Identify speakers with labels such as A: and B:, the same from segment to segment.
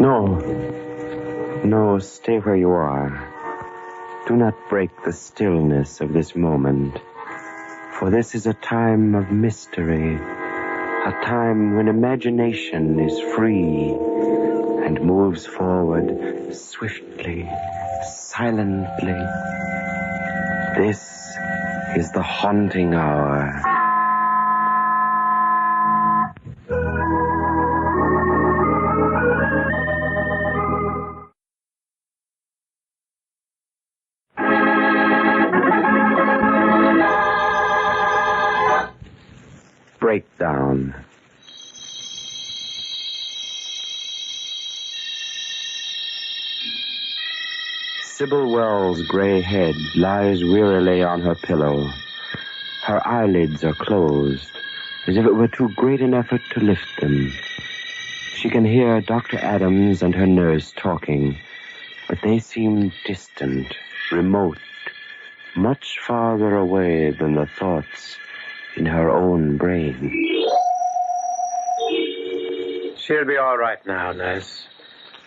A: No, stay where you are. Do not break the stillness of this moment. For this is a time of mystery. A time when imagination is free and moves forward swiftly, silently. This is the haunting hour. Breakdown. Sybil Wells' gray head lies wearily on her pillow. Her eyelids are closed, as if it were too great an effort to lift them. She can hear Dr. Adams and her nurse talking, but they seem distant, remote, much farther away than the thoughts in her own brain.
B: She'll be all right now, nurse.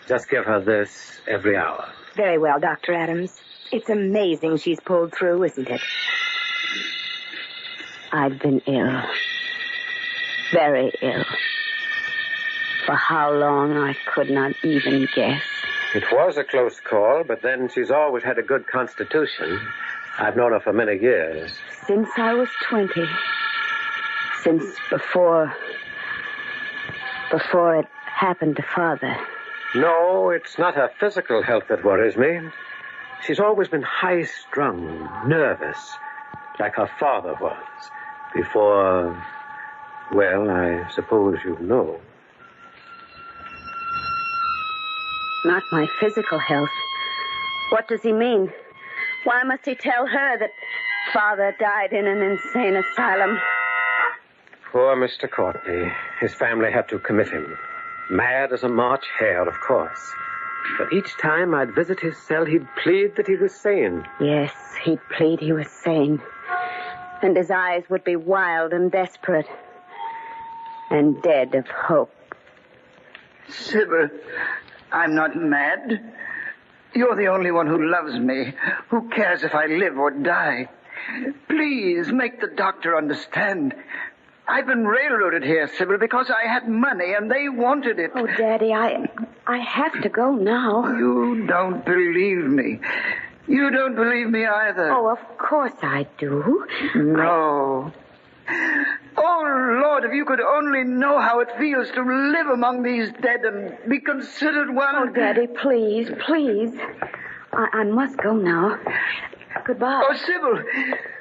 B: Just give her this every hour.
C: Very well, Dr. Adams. It's amazing she's pulled through, isn't it?
D: I've been ill. Very ill. For how long, I could not even guess.
B: It was a close call, but then she's always had a good constitution. I've known her for many years.
D: Since I was 20. Since before it happened to Father.
B: No, it's not her physical health that worries me. She's always been high-strung, nervous, like her father was. Before, well, I suppose you know.
D: Not my physical health. What does he mean? Why must he tell her that Father died in an insane asylum?
B: Poor Mr. Courtney. His family had to commit him. Mad as a March hare, of course. But each time I'd visit his cell, he'd plead that he was sane.
D: Yes, he'd plead he was sane. And his eyes would be wild and desperate. And dead of hope.
E: Sybil, I'm not mad. You're the only one who loves me, who cares if I live or die. Please, make the doctor understand. I've been railroaded here, Sybil, because I had money and they wanted it.
D: Oh, Daddy, I have to go now.
E: You don't believe me. You don't believe me either.
D: Oh, of course I do.
E: No. Oh, Lord, if you could only know how it feels to live among these dead and be considered one.
D: Oh, Daddy, please, please. I must go now. Goodbye.
E: Oh, Sybil.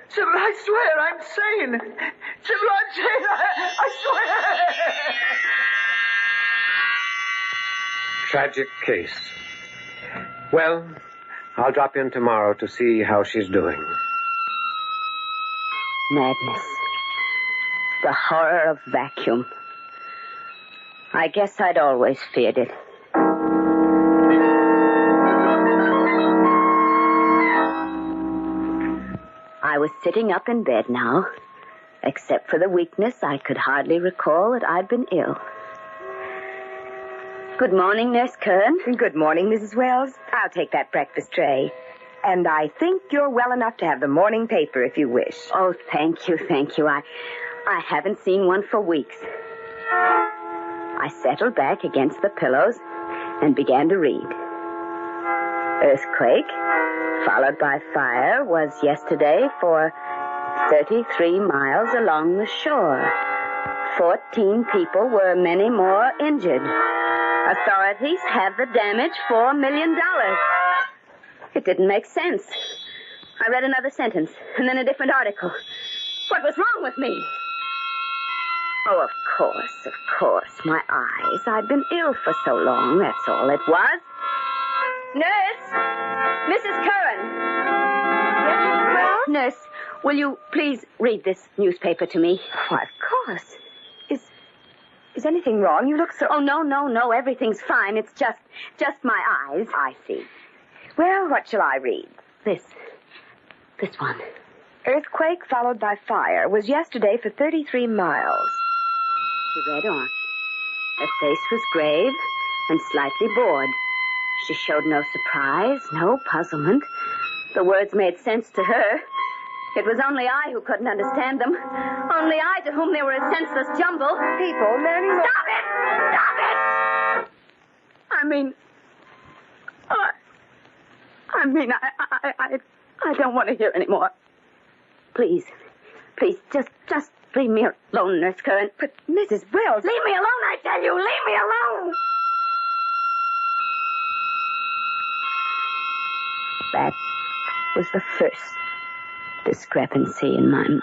E: Sybil, I swear I'm sane. Sybil, I'm sane. I swear.
B: Tragic case. Well, I'll drop in tomorrow to see how she's doing.
D: Madness. The horror of vacuum. I guess I'd always feared it. I was sitting up in bed now. Except for the weakness, I could hardly recall that I'd been ill. Good morning, Nurse Curran.
C: Good morning, Mrs. Wells. I'll take that breakfast tray. And I think you're well enough to have the morning paper if you wish.
D: Oh, thank you, thank you. I haven't seen one for weeks. I settled back against the pillows and began to read. Earthquake, followed by fire, was yesterday for 33 miles along the shore. 14 people were many more injured. Authorities have the damage $4 million. It didn't make sense. I read another sentence, and then a different article. What was wrong with me? Oh, of course, my eyes. I'd been ill for so long, that's all it was. Nurse! Mrs. Curran!
C: Yes, Mrs. Wells?
D: Nurse, will you please read this newspaper to me?
C: Why, of course. Is anything wrong? You look so...
D: Oh, no, everything's fine. It's just my eyes.
C: I see. Well, what shall I read?
D: This one.
C: Earthquake followed by fire was yesterday for 33 miles.
D: She read on. Her face was grave, and slightly bored. She showed no surprise, no puzzlement. The words made sense to her. It was only I who couldn't understand them. Only I to whom they were a senseless jumble.
C: People learning...
D: Stop it! Stop it! I don't want to hear anymore. Please, just leave me alone, Nurse Curran.
C: But, Mrs. Wells...
D: Leave me alone, I tell you! Leave me alone! That was the first discrepancy in my mind.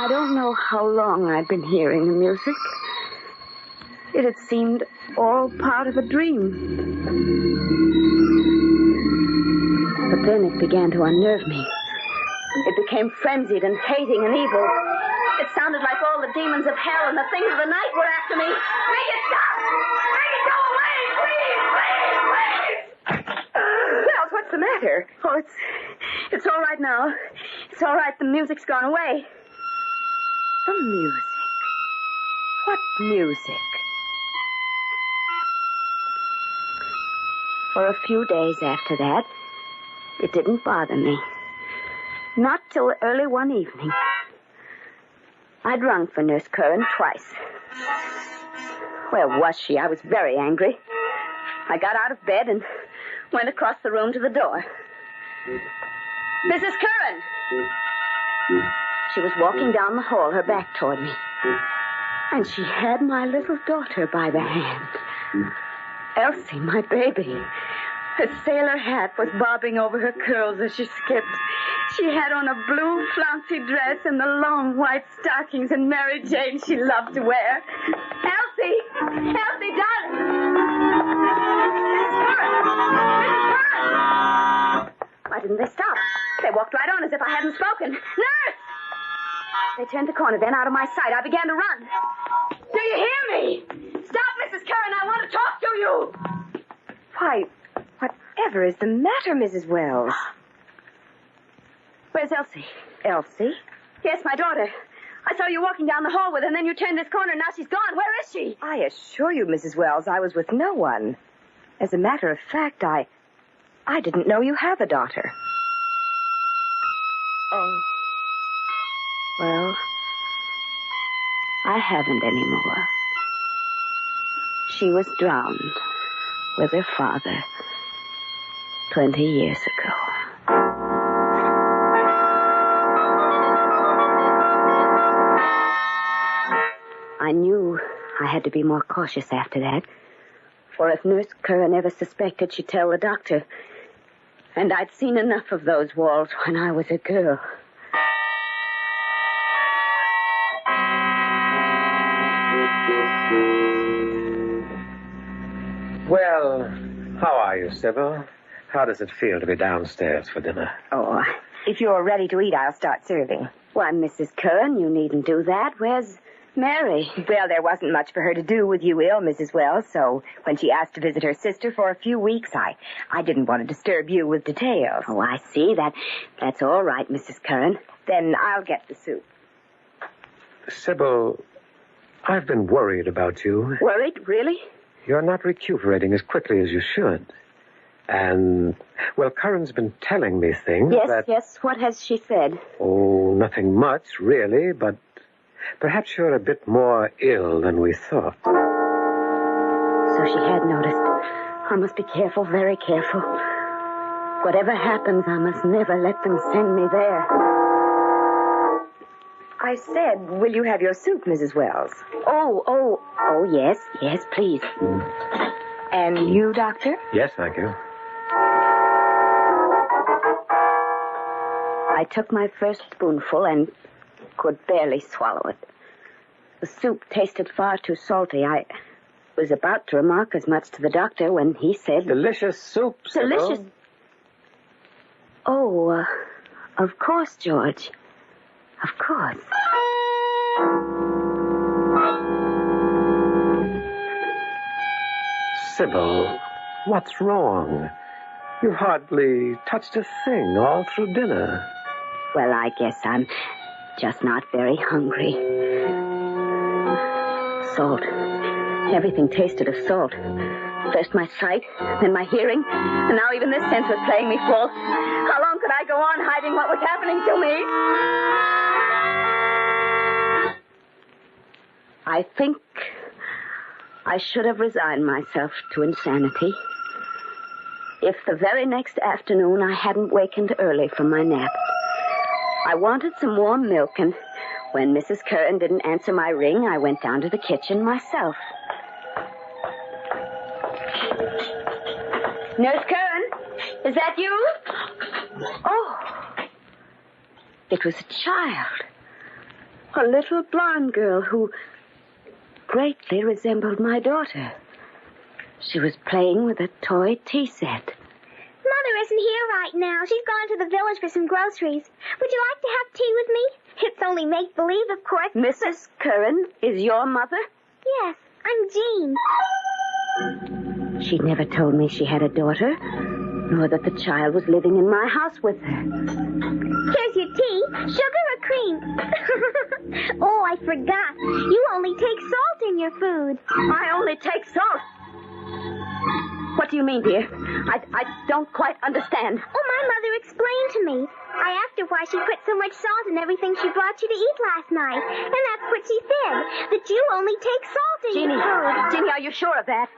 D: I don't know how long I'd been hearing the music. It had seemed all part of a dream. But then it began to unnerve me. It became frenzied and hating and evil. It sounded like all the demons of hell and the things of the night were after me. Make it stop! Make it go away! Please!
C: Wells, what's the matter?
D: Oh, it's all right now. It's all right. The music's gone away.
C: The music. What music?
D: For a few days after that, it didn't bother me. Not till early one evening. I'd rung for Nurse Curran twice. Where was she? I was very angry. I got out of bed and went across the room to the door. Mrs. Curran! She was walking down the hall, her back toward me. And she had my little daughter by the hand. Elsie, my baby. Her sailor hat was bobbing over her curls as she skipped. She had on a blue flouncy dress and the long white stockings and Mary Jane she loved to wear. Elsie! Elsie, darling! Mrs. Curran! Mrs. Curran! Why didn't they stop? They walked right on as if I hadn't spoken. Nurse! They turned the corner, then out of my sight. I began to run. Do you hear me? Stop, Mrs. Curran. I want to talk to you.
C: Why, whatever is the matter, Mrs. Wells?
D: Where's Elsie?
C: Elsie?
D: Yes, my daughter. I saw you walking down the hall with her, and then you turned this corner, and now she's gone. Where is she?
C: I assure you, Mrs. Wells, I was with no one. As a matter of fact, I didn't know you have a daughter.
D: Oh. Well, I haven't anymore. She was drowned with her father 20 years ago. I knew I had to be more cautious after that. For if Nurse Curran ever suspected, she'd tell the doctor. And I'd seen enough of those walls when I was a girl.
B: Well, how are you, Sybil? How does it feel to be downstairs for dinner?
C: Oh, if you're ready to eat, I'll start serving.
D: Why, Mrs. Curran, you needn't do that. Where's Mary?
C: Well, there wasn't much for her to do with you ill, Mrs. Wells, so when she asked to visit her sister for a few weeks, I didn't want to disturb you with details.
D: Oh, I see. That's all right, Mrs. Curran.
C: Then I'll get the soup.
B: Sybil, I've been worried about you.
D: Worried? Really?
B: You're not recuperating as quickly as you should. And, well, Curran's been telling me things
D: Yes. What has she said?
B: Oh, nothing much, really, but perhaps you're a bit more ill than we thought.
D: So she had noticed. I must be careful, very careful. Whatever happens, I must never let them send me there.
C: I said, will you have your soup, Mrs. Wells?
D: Oh, yes, please.
C: And you, Doctor?
B: Yes, thank you.
D: I took my first spoonful and could barely swallow it. The soup tasted far too salty. I was about to remark as much to the doctor when he said...
B: Delicious soup, Sybil.
D: Delicious. Oh, of course, George. Of course.
B: Sybil, What's wrong? You've hardly touched a thing all through dinner.
D: Well, I guess I'm just not very hungry. Salt. Everything tasted of salt. First my sight, then my hearing, and now even this sense was playing me false. How long could I go on hiding what was happening to me? I think I should have resigned myself to insanity. If the very next afternoon I hadn't wakened early from my nap. I wanted some warm milk, and when Mrs. Curran didn't answer my ring, I went down to the kitchen myself. Nurse Curran, is that you? Oh, it was a child. A little blonde girl who greatly resembled my daughter. She was playing with a toy tea set.
F: Mother isn't here right now. She's gone to the village for some groceries. Would you like to have tea with me? It's only make-believe, of course.
D: Mrs. Curran is your mother?
F: Yes, I'm Jean.
D: She never told me she had a daughter, nor that the child was living in my house with her.
F: Here's your tea. Sugar or cream? Oh, I forgot. You only take salt in your food.
D: I only take salt. What do you mean, dear? I don't quite understand.
F: Oh, my mother explained to me. I asked her why she put so much salt in everything she brought you to eat last night. And that's what she said, that you only take salt in your food.
D: Jeannie, are you sure of that?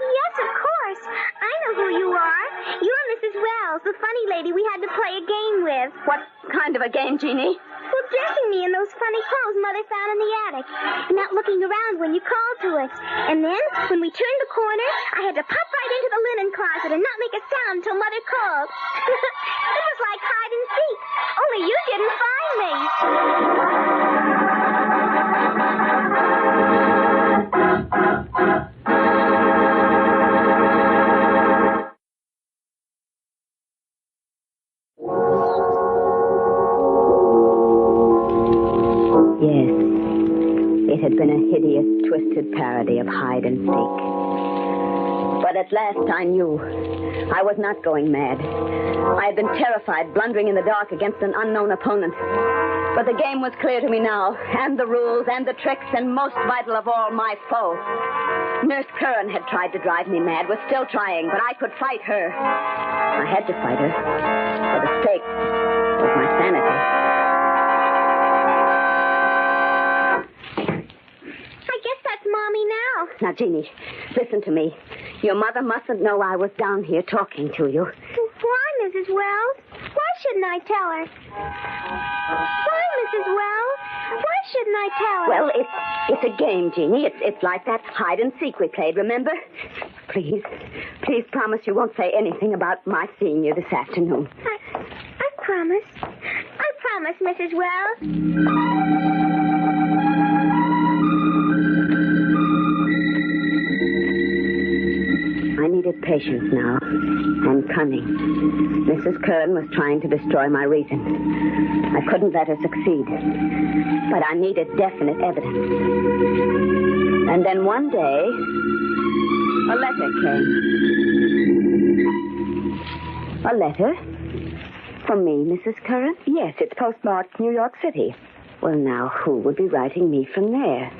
F: Yes, of course. I know who you are. You're Mrs. Wells, the funny lady we had to play a game with.
D: What kind of a game, Jeannie?
F: Well, dressing me in those funny clothes Mother found in the attic. And not looking around when you called to us. And then, when we turned the corner, I had to pop right into the linen closet and not make a sound until Mother called. It was like hide and seek. Only you didn't find me.
D: Yes, it had been a hideous, twisted parody of hide and seek. But at last I knew I was not going mad. I had been terrified, blundering in the dark against an unknown opponent. But the game was clear to me now, and the rules, and the tricks, and most vital of all, my foe. Nurse Curran had tried to drive me mad, was still trying, but I could fight her. I had to fight her, for the stake was my sanity.
F: Mommy now.
D: Now, Jeannie, listen to me. Your mother mustn't know I was down here talking to you.
F: Why, Mrs. Wells? Why shouldn't I tell her? Why, Mrs. Wells? Why shouldn't I tell her?
D: Well, it's a game, Jeannie. It's like that hide and seek we played, remember? Please promise you won't say anything about my seeing you this afternoon.
F: I promise. I promise, Mrs. Wells.
D: I needed patience now, and cunning. Mrs. Curran was trying to destroy my reason. I couldn't let her succeed. But I needed definite evidence. And then one day, a letter came. A letter? From me, Mrs. Curran?
C: Yes, it's postmarked New York City.
D: Well, now, who would be writing me from there?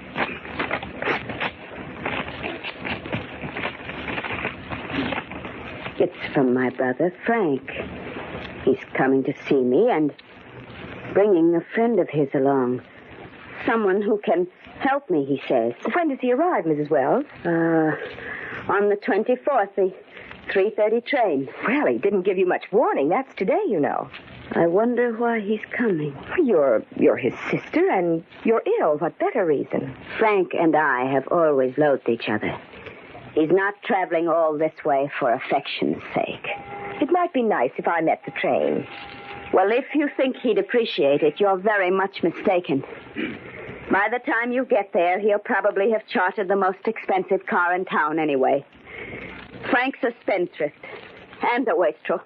D: It's from my brother, Frank. He's coming to see me and bringing a friend of his along. Someone who can help me, he says.
C: When does he arrive, Mrs. Wells?
D: On the 24th, the 3:30 train.
C: Well, he didn't give you much warning. That's today, you know.
D: I wonder why he's coming.
C: You're his sister, and you're ill. What better reason?
D: Frank and I have always loathed each other. He's not traveling all this way for affection's sake.
C: It might be nice if I met the train.
D: Well, if you think he'd appreciate it, you're very much mistaken. By the time you get there, he'll probably have chartered the most expensive car in town anyway. Frank's a spendthrift and a wastrel.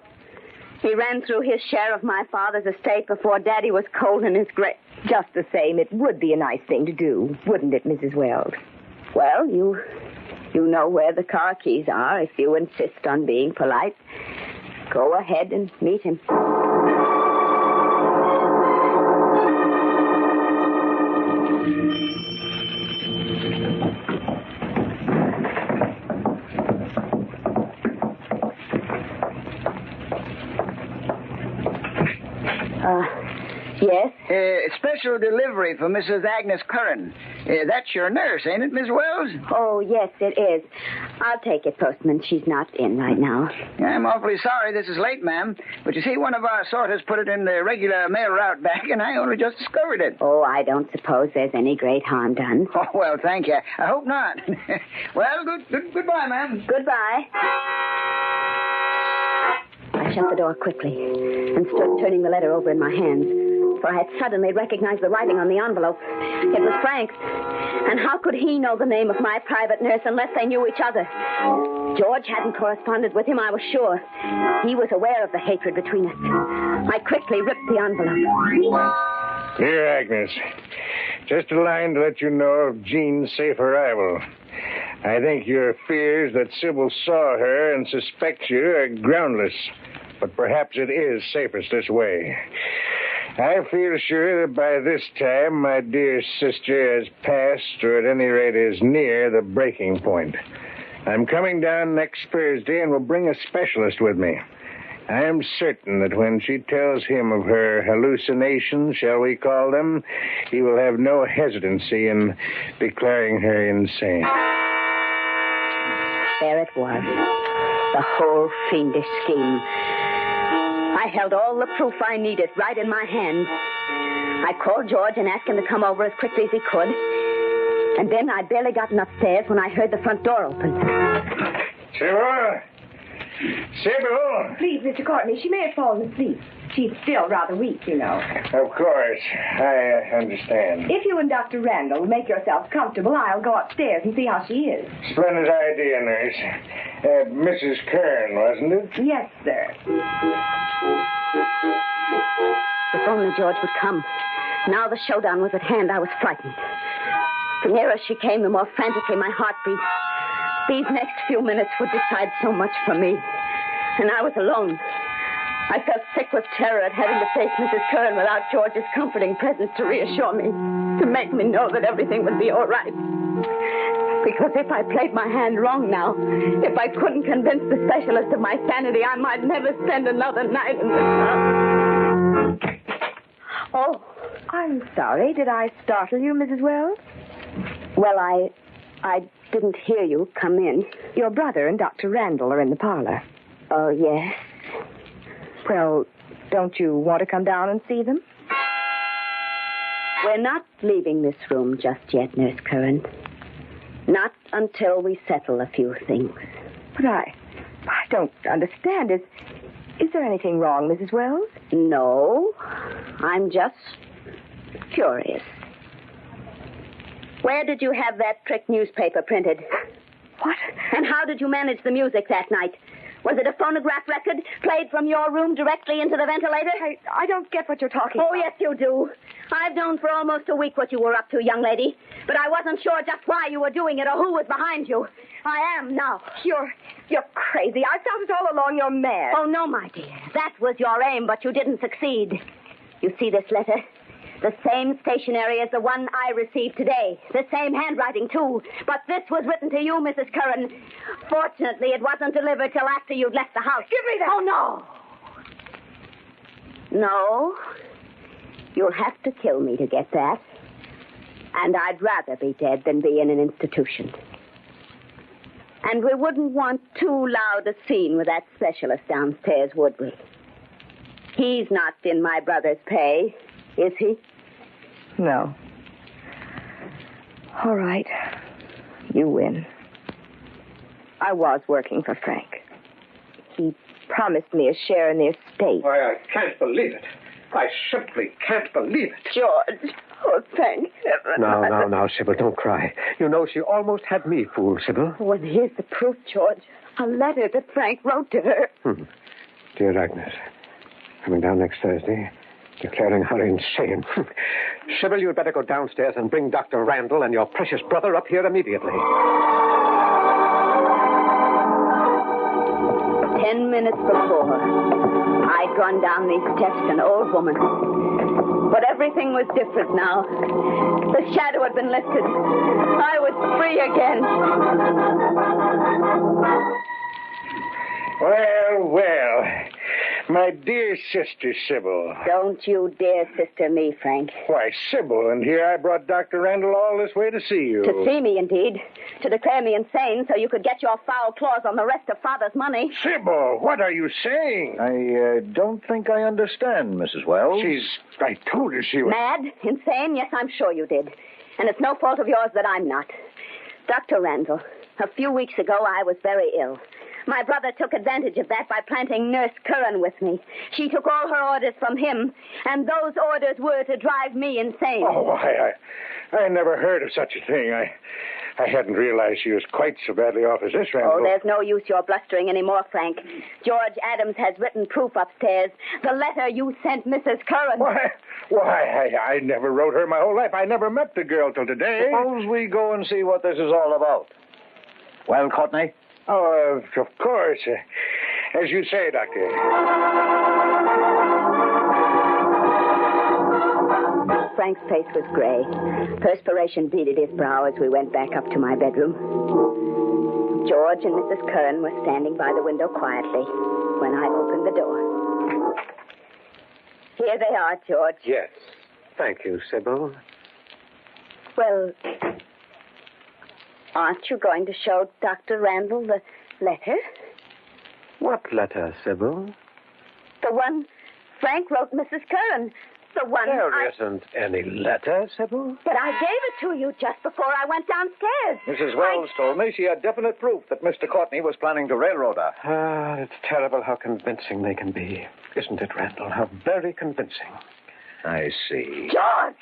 D: He ran through his share of my father's estate before Daddy was cold in his grave.
C: Just the same, it would be a nice thing to do, wouldn't it, Mrs. Wells?
D: Well, you You know where the car keys are if you insist on being polite. Go ahead and meet him. Yes?
E: Special delivery for Mrs. Agnes Curran. That's your nurse, ain't it, Miss Wells?
D: Oh, yes, it is. I'll take it, Postman. She's not in right now.
E: I'm awfully sorry this is late, ma'am. But you see, one of our sorters put it in the regular mail route bag, and I only just discovered it.
D: Oh, I don't suppose there's any great harm done.
E: Oh, well, thank you. I hope not. Well, goodbye, ma'am.
D: Goodbye. I shut the door quickly and stood turning the letter over in my hands, for I had suddenly recognized the writing on the envelope. It was Frank's. And how could he know the name of my private nurse unless they knew each other? George hadn't corresponded with him, I was sure. He was aware of the hatred between us. I quickly ripped the envelope.
G: Dear Agnes, just a line to let you know of Jean's safe arrival. I think your fears that Sybil saw her and suspects you are groundless, but perhaps it is safest this way. I feel sure that by this time my dear sister has passed, or at any rate is near, the breaking point. I'm coming down next Thursday and will bring a specialist with me. I am certain that when she tells him of her hallucinations, shall we call them, he will have no hesitancy in declaring her insane.
D: There it was. The whole fiendish scheme. I held all the proof I needed right in my hand. I called George and asked him to come over as quickly as he could. And then I'd barely gotten upstairs when I heard the front door open.
G: Sybil! Sybil!
C: Please, Mr. Courtney, she may have fallen asleep. She's still rather weak, you know.
G: Of course. I understand.
C: If you and Dr. Randall will make yourselves comfortable, I'll go upstairs and see how she is.
G: Splendid idea, nurse. Mrs. Kern, wasn't it?
C: Yes, sir.
D: If only George would come. Now the showdown was at hand, I was frightened. The nearer she came, the more frantically my heart beat. These next few minutes would decide so much for me. And I was alone. I felt sick with terror at having to face Mrs. Curran without George's comforting presence to reassure me, to make me know that everything would be all right. Because if I played my hand wrong now, if I couldn't convince the specialist of my sanity, I might never spend another night in this house. Oh,
C: I'm sorry. Did I startle you, Mrs. Wells?
D: Well, I didn't hear you come in.
C: Your brother and Dr. Randall are in the parlor.
D: Oh, yes.
C: Well, don't you want to come down and see them?
D: We're not leaving this room just yet, Nurse Curran. Not until we settle a few things.
C: But I don't understand. Is there anything wrong, Mrs. Wells?
D: No. I'm just curious. Where did you have that trick newspaper printed?
C: What?
D: And how did you manage the music that night? Was it a phonograph record played from your room directly into the ventilator?
C: I don't get what you're talking about.
D: Oh, yes, you do. I've known for almost a week what you were up to, young lady. But I wasn't sure just why you were doing it or who was behind you. I am now.
C: You're crazy. I felt it all along. You're mad.
D: Oh, no, my dear. That was your aim, but you didn't succeed. You see this letter? The same stationery as the one I received today. The same handwriting, too. But this was written to you, Mrs. Curran. Fortunately, it wasn't delivered till after you'd left the house.
C: Give me that.
D: Oh, no. No. You'll have to kill me to get that. And I'd rather be dead than be in an institution. And we wouldn't want too loud a scene with that specialist downstairs, would we? He's not in my brother's pay, is he?
C: No. All right. You win. I was working for Frank. He promised me a share in the estate.
B: Why, I can't believe it. I simply can't believe it.
C: George. Oh, thank heaven.
B: Now, Sybil, don't cry. You know, she almost had me fooled, Sybil.
D: Well, here's the proof, George. A letter that Frank wrote to her.
B: Dear Agnes, coming down next Thursday, declaring her insane. Sybil, you'd better go downstairs and bring Dr. Randall and your precious brother up here immediately.
D: 10 minutes before, I'd gone down these steps an old woman. But everything was different now. The shadow had been lifted. I was free again.
G: Well. My dear sister, Sybil.
D: Don't you dare sister me, Frank.
G: Why, Sybil, and here I brought Dr. Randall all this way to see you.
D: To see me, indeed. To declare me insane so you could get your foul claws on the rest of Father's money.
G: Sybil, what are you saying?
H: I don't think I understand, Mrs. Wells.
G: I told her she was...
D: Mad? Insane? Yes, I'm sure you did. And it's no fault of yours that I'm not. Dr. Randall, a few weeks ago I was very ill. My brother took advantage of that by planting Nurse Curran with me. She took all her orders from him, and those orders were to drive me insane.
G: Oh, I never heard of such a thing. I hadn't realized she was quite so badly off as this, Randall.
D: Oh, there's no use your blustering anymore, Frank. George Adams has written proof upstairs. The letter you sent Mrs. Curran.
G: Why, I never wrote her my whole life. I never met the girl till today.
H: Suppose we go and see what this is all about. Well, Courtney?
G: Oh, of course. As you say, Doctor.
D: Frank's face was gray. Perspiration beaded his brow as we went back up to my bedroom. George and Mrs. Curran were standing by the window quietly when I opened the door. Here they are, George.
B: Yes. Thank you, Sybil.
D: Well, aren't you going to show Dr. Randall the letter?
B: What letter, Sybil?
D: The one Frank wrote Mrs. Curran. The one
B: There isn't any letter, Sybil.
D: But I gave it to you just before I went downstairs.
H: Mrs. Wells told me she had definite proof that Mr. Courtney was planning to railroad her.
B: It's terrible how convincing they can be. Isn't it, Randall? How very convincing.
H: I see.
D: George!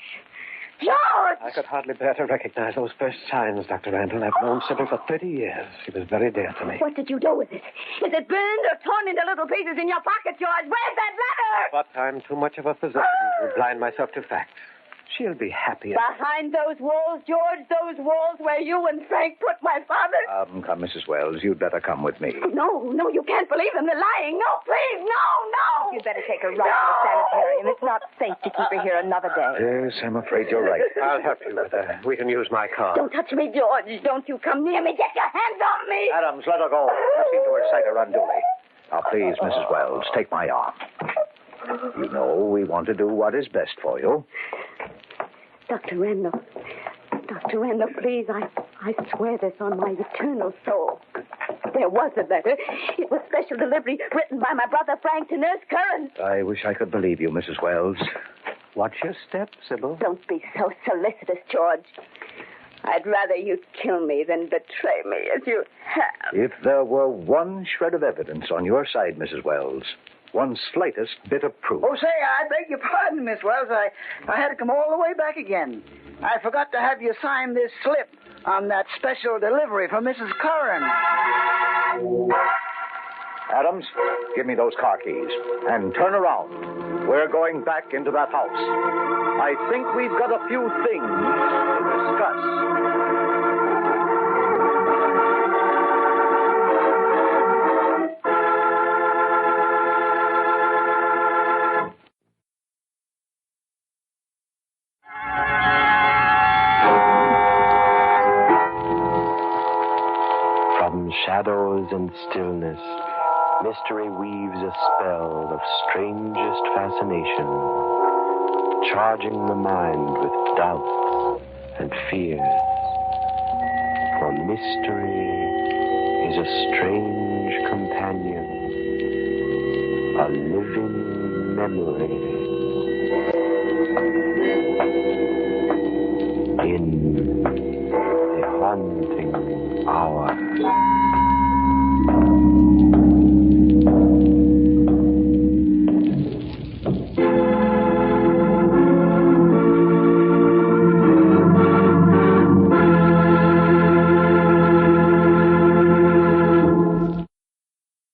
D: George!
B: I could hardly bear to recognize those first signs, Dr. Randall. I've known Sybil for 30 years. She was very dear to me.
D: What did you do with it? Is it burned or torn into little pieces in your pocket, George? Where's that letter?
B: But I'm too much of a physician to blind myself to facts. She'll be happy.
D: Behind those walls, George, those walls where you and Frank put my father.
H: Come, Mrs. Wells, you'd better come with me.
D: No, you can't believe them. They're lying. No, please, no.
C: You'd better take her right to the sanitarium. It's not safe to keep her here another day.
H: Yes, I'm afraid you're right.
B: I'll help you with her. We can use my car.
D: Don't touch me, George. Don't you come near me. Get your hands off me.
H: Adams, let her go. You seem to excite her unduly. Now, please, Mrs. Wells, take my arm. You know we want to do what is best for you.
D: Dr. Randall, please, I swear this on my eternal soul. There was a letter. It was special delivery written by my brother Frank to Nurse Curran.
H: I wish I could believe you, Mrs. Wells.
B: Watch your step, Sybil.
D: Don't be so solicitous, George. I'd rather you kill me than betray me as you have.
H: If there were one shred of evidence on your side, Mrs. Wells, one slightest bit of proof.
E: Oh, say, I beg your pardon, Miss Wells. I had to come all the way back again. I forgot to have you sign this slip on that special delivery for Mrs. Curran.
H: Adams, give me those car keys. And turn around. We're going back into that house. I think we've got a few things to discuss.
A: Shadows and stillness, mystery weaves a spell of strangest fascination, charging the mind with doubts and fears. For mystery is a strange companion, a living memory. In the haunting hour.